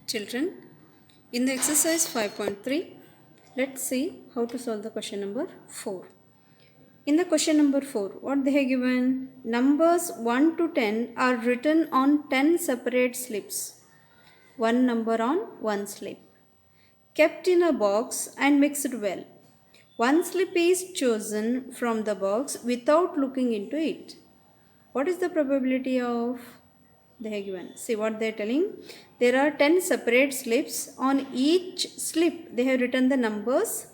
Children, in the exercise 5.3, let's see how to solve the question number 4. In the question number 4, what they have given? Numbers 1 to 10 are written on 10 separate slips. One number on one slip. Kept in a box and mixed well. One slip is chosen from the box without looking into it. What is the probability of? They have given. See what they are telling. There are 10 separate slips. On each slip they have written the numbers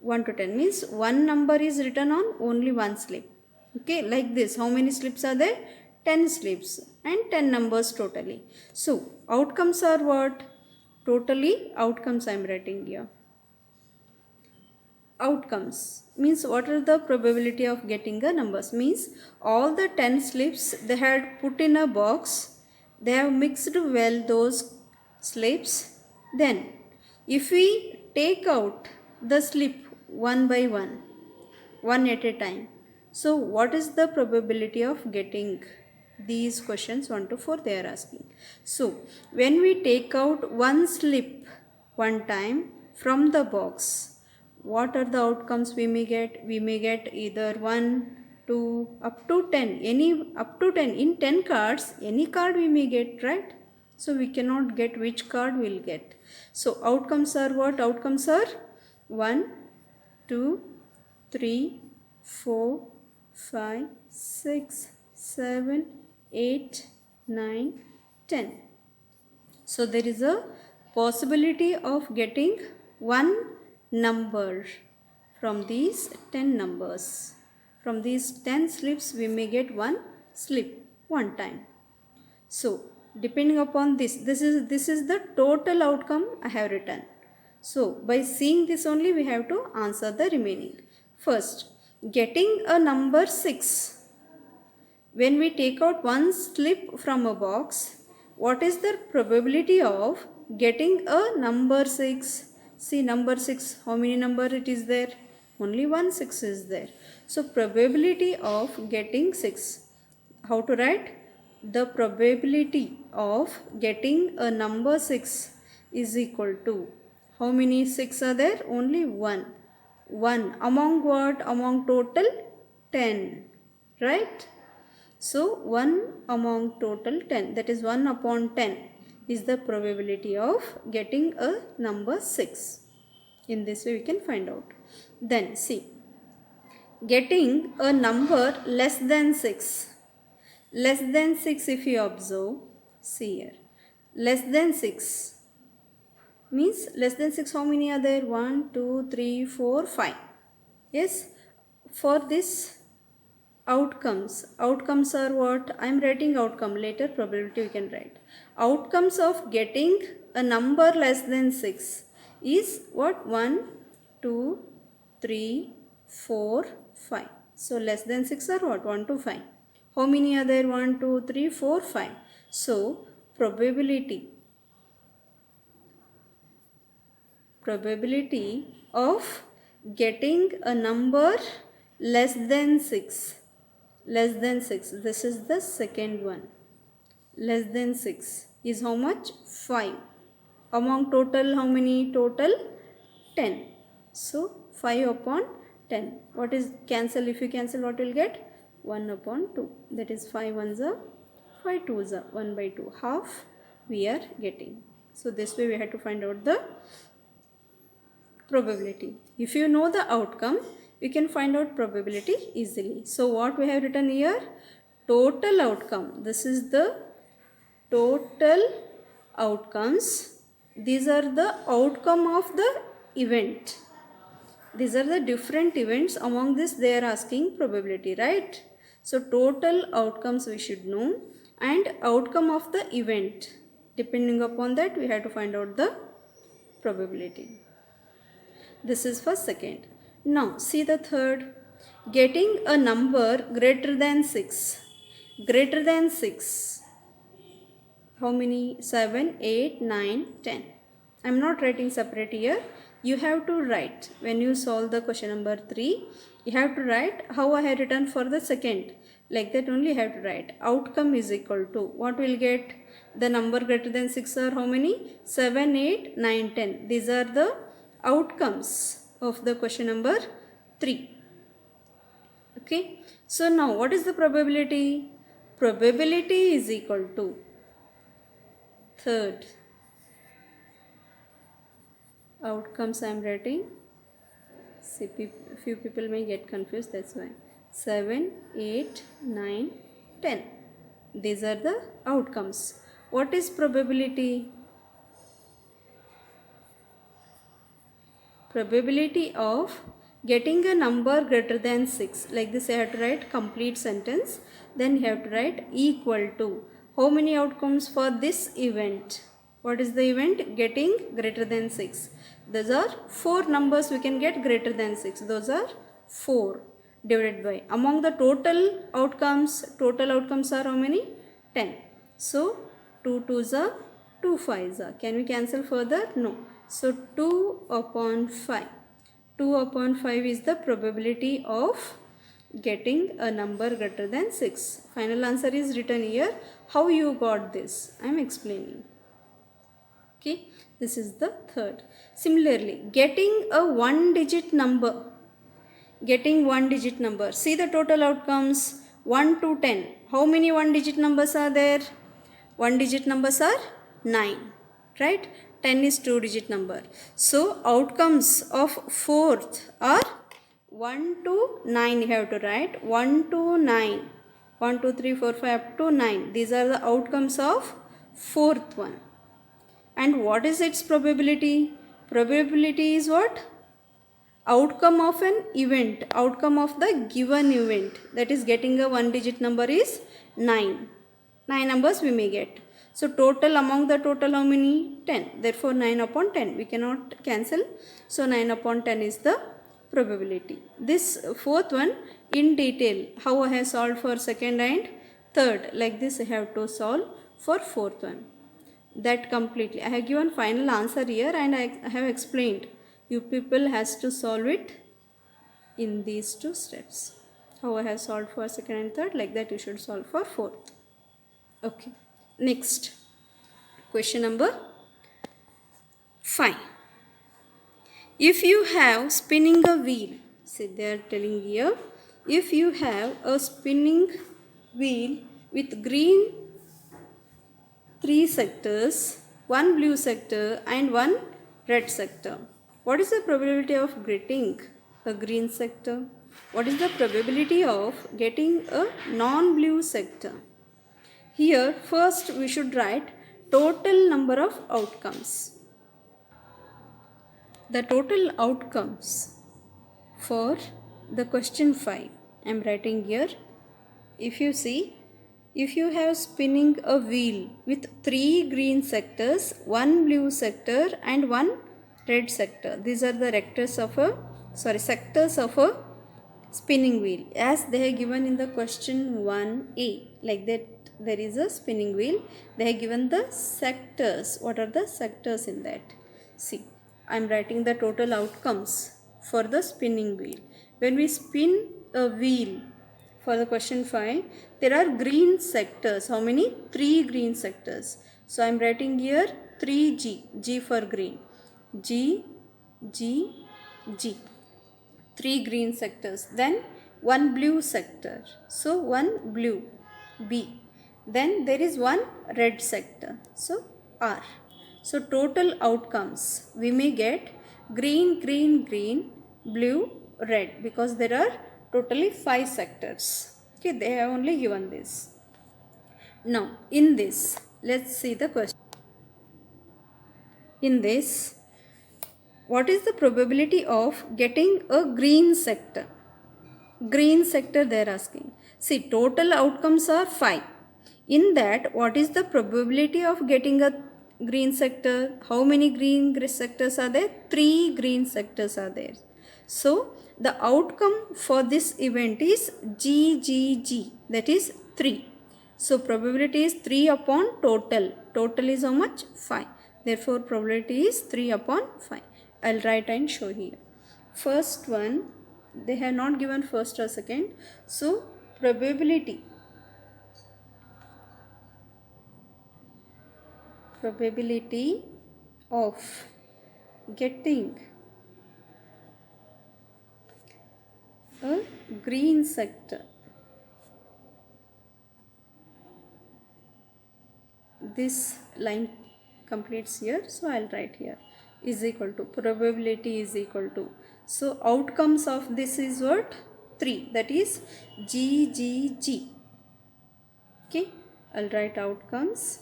1 to 10. Means one number is written on only one slip. Okay, like this. How many slips are there? 10 slips and 10 numbers totally. So outcomes are what? Totally outcomes I am writing here. Outcomes means what are the probability of getting the numbers? Means all the 10 slips they had put in a box. They have mixed well those slips. Then if we take out the slip one by one at a time, so what is the probability of getting these questions 1 to 4 they are asking. So when we take out one slip one time from the box, what are the outcomes we may get? We may get either 1, 2, up to 10. Any up to 10. In 10 cards, any card we may get, right? So we cannot get which card we'll get. So outcomes are what? Outcomes are 1, 2, 3, 4, 5, 6, 7, 8, 9, 10. So there is a possibility of getting one number from these 10 numbers. From these 10 slips we may get one slip one time. So depending upon this is the total outcome I have written. So by seeing this only we have to answer the remaining. First, getting a number 6. When we take out one slip from a box, what is the probability of getting a number 6? See number 6, how many number it is there? Only one 6 is there. So probability of getting 6. How to write? The probability of getting a number 6 is equal to, how many 6 are there? Only one. 1 among what? Among total 10. Right? So 1 among total 10, that is 1 upon 10 is the probability of getting a number 6. In this way we can find out. Then see, getting a number less than 6. Less than 6 if you observe, see here, less than 6 means less than 6 how many are there? 1, 2, 3, 4, 5. Yes, for this outcomes are what? I am writing outcome, later probability we can write. Outcomes of getting a number less than 6 is what? 1, 2, 3, 4, 5. So less than 6 are what? 1 to 5. How many are there? 1, 2, 3, 4, 5. So probability of getting a number less than 6. Less than 6. This is the second one. Less than 6 is how much? 5. Among total how many? Total 10. So 5 upon 10. What is cancel? If you cancel, what will get? 1 upon 2. That is 5 ones are 5 twos are 1 by 2. Half we are getting. So this way we have to find out the probability. If you know the outcome, you can find out probability easily. So what we have written here? Total outcome. This is the total outcomes. These are the outcome of the event. These are the different events. Among this they are asking probability, right? So total outcomes we should know and outcome of the event. Depending upon that we have to find out the probability. This is for second. Now see the third. Getting a number greater than 6. Greater than 6. How many? 7, 8, 9, 10. I am not writing separate here. You have to write. When you solve the question number 3, you have to write how I have written for the second. Like that only have to write. Outcome is equal to, what we'll get? The number greater than 6 are how many? 7, 8, 9, 10. These are the outcomes of the question number 3. Okay. So now what is the probability? Probability is equal to third. Outcomes I am writing. See, few people may get confused, that's why. 7, 8, 9, 10. These are the outcomes. What is probability? Probability of getting a number greater than 6. Like this, I have to write complete sentence. Then you have to write equal to. How many outcomes for this event? What is the event? Getting greater than 6. Those are 4 numbers we can get greater than 6. Those are 4 divided by. Among the total outcomes are how many? 10. So 2 2s are 2 5s are. Can we cancel further? No. So 2 upon 5. 2 upon 5 is the probability of getting a number greater than 6. Final answer is written here. How you got this? I am explaining. Okay, this is the third. Similarly, getting a 1-digit number. Getting 1-digit number. See the total outcomes 1 to 10. How many 1-digit numbers are there? 1-digit numbers are 9. Right? 10 is 2-digit number. So outcomes of fourth are 1 to 9. You have to write 1 to 9. 1, 2, 3, 4, 5 up to 9. These are the outcomes of fourth one. And what is its probability? Probability is what? Outcome of an event. Outcome of the given event. That is, getting a 1-digit number is 9. 9 numbers we may get. So total, among the total how many? 10. Therefore 9 upon 10. We cannot cancel. So 9 upon 10 is the probability. This fourth one in detail. How I have solved for second and third. Like this I have to solve for fourth one. That completely. I have given final answer here and I have explained. You people has to solve it in these 2 steps. How I have solved for second and third, like that you should solve for fourth. Okay. Next. Question number 5. If you have spinning a wheel, see they are telling here, if you have a spinning wheel with green 3 sectors, 1 blue sector and 1 red sector. What is the probability of getting a green sector? What is the probability of getting a non-blue sector? Here first we should write total number of outcomes. The total outcomes for the question 5. I am writing here. If you see, if you have spinning a wheel with 3 green sectors, 1 blue sector and 1 red sector. These are the sectors of a spinning wheel as they have given in the question 1a. Like that there is a spinning wheel. They have given the sectors. What are the sectors in that? See, I am writing the total outcomes for the spinning wheel. When we spin a wheel for the question 5, there are green sectors. How many? 3 green sectors. So I am writing here 3G. G for green. G, G, G. 3 green sectors. Then 1 blue sector. So 1 blue. B. Then there is 1 red sector. So R. So total outcomes we may get green, green, green, blue, red, because there are totally 5 sectors. Okay, they have only given this. Now in this, let's see the question. In this, what is the probability of getting a green sector? Green sector they are asking. See, total outcomes are 5. In that, what is the probability of getting a green sector? How many green sectors are there? 3 green sectors are there. So the outcome for this event is GGG, that is 3. So probability is 3 upon total. Total is how much? 5. Therefore probability is 3 upon 5. I'll write and show here. First one, they have not given first or second. So probability of getting a green sector. This line completes here, so I'll write here is equal to probability is equal to, so outcomes of this is what? 3, that is GGG. Okay, I'll write outcomes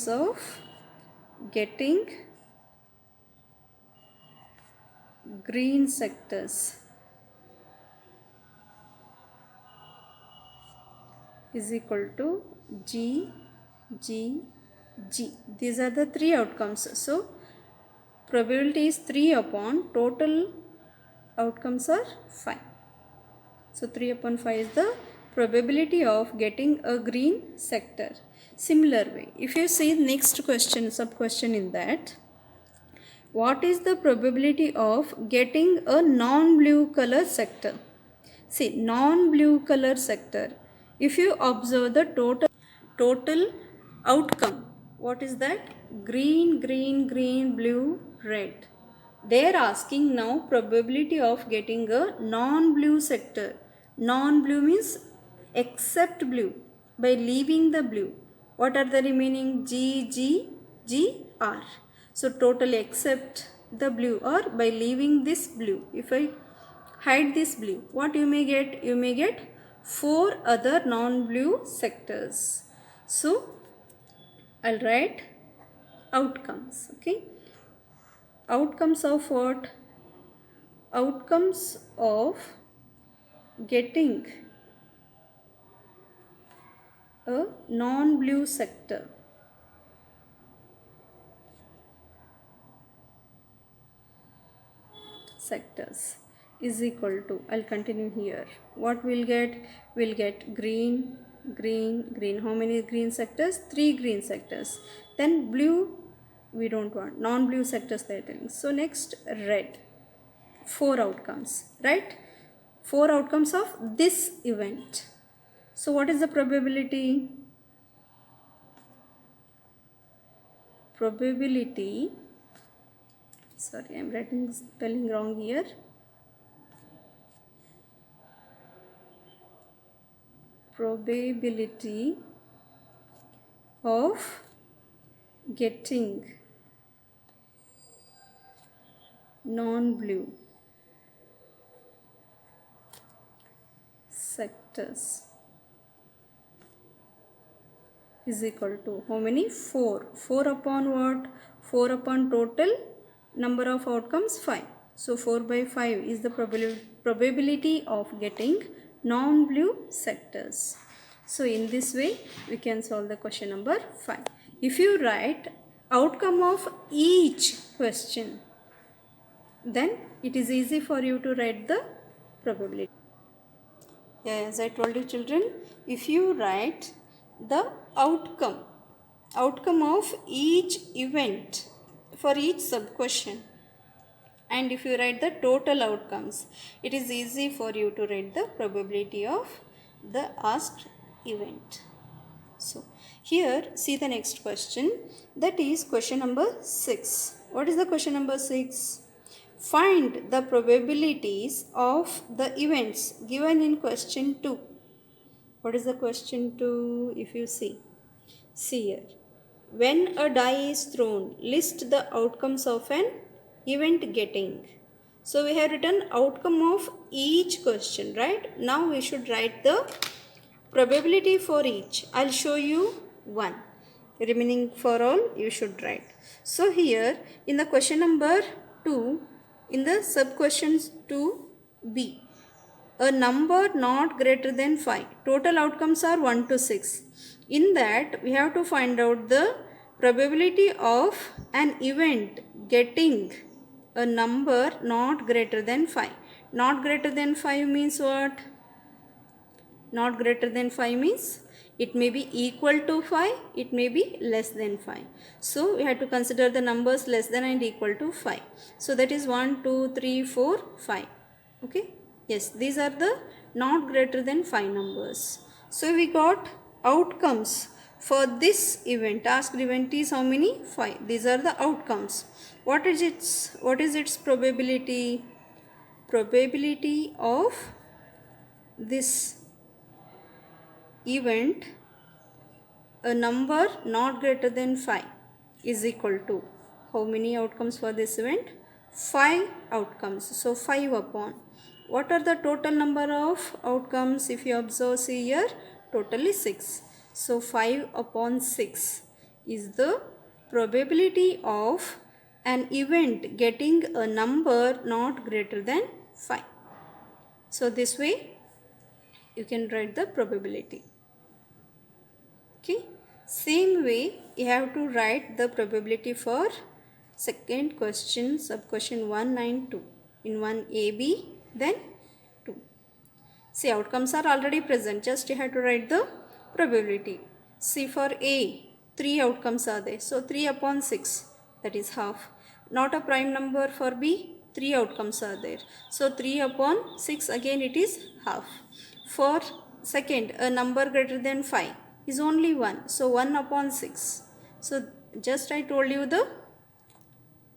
of getting green sectors is equal to G, G, G. These are the 3 outcomes. So probability is 3 upon total outcomes are 5. So 3 upon 5 is the probability of getting a green sector. Similar way, if you see next question, sub question in that, what is the probability of getting a non-blue color sector? See, non-blue color sector, if you observe the total outcome, what is that? Green, green, green, blue, red. They are asking now probability of getting a non-blue sector. Non-blue means except blue, by leaving the blue. What are the remaining? G, G, G, R. So total except the blue or by leaving this blue. If I hide this blue, what you may get? You may get 4 other non-blue sectors. So I'll write outcomes. Okay, outcomes of what? Outcomes of getting a non-blue sector. Sectors is equal to, I'll continue here. What we'll get? We'll get green, green, green. How many green sectors? 3 green sectors. Then blue, we don't want. Non-blue sectors they're telling. So next red. 4 outcomes, right? 4 outcomes of this event. So what is the probability? Probability, sorry, I'm writing spelling wrong here. Probability of getting non-blue sectors is equal to how many? 4. 4 upon what? 4 upon total number of outcomes 5. So 4 by 5 is the probability of getting non-blue sectors. So in this way we can solve the question number 5. If you write outcome of each question, then it is easy for you to write the probability. Yeah, as I told you children, if you write the outcome of each event for each sub question, and if you write the total outcomes, it is easy for you to write the probability of the asked event. So here see the next question, that is question number 6. What is the question number 6? Find the probabilities of the events given in question 2. What is the question 2? If you see here, when a die is thrown, list the outcomes of an event getting. So we have written outcome of each question, right? Now we should write the probability for each. I'll show you one. Remaining for all you should write. So here in the question number 2, in the sub questions 2b, a number not greater than 5. Total outcomes are 1 to 6. In that we have to find out the probability of an event getting a number not greater than 5. Not greater than 5 means what? Not greater than 5 means it may be equal to 5, it may be less than 5. So we have to consider the numbers less than and equal to 5. So that is 1, 2, 3, 4, 5. Okay. Yes, these are the not greater than 5 numbers. So we got outcomes for this event. Asked event is how many? 5. These are the outcomes. What is its probability? Probability of this event, a number not greater than 5, is equal to how many outcomes for this event? 5 outcomes. So 5 upon. What are the total number of outcomes? If you observe, see here, total is 6. So 5 upon 6 is the probability of an event getting a number not greater than 5. So this way you can write the probability. Okay, same way you have to write the probability for second question, sub question 192 in 1AB, then 2. See, outcomes are already present, just you have to write the probability. See, for A, 3 outcomes are there, so 3 upon 6, that is half. Not a prime number. For B, 3 outcomes are there, so 3 upon 6, again it is half. For second, a number greater than 5 is only 1, so 1 upon 6. So just I told you the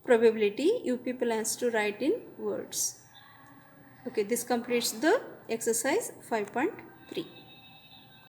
probability, you people has to write in words. Okay, this completes the exercise 5.3.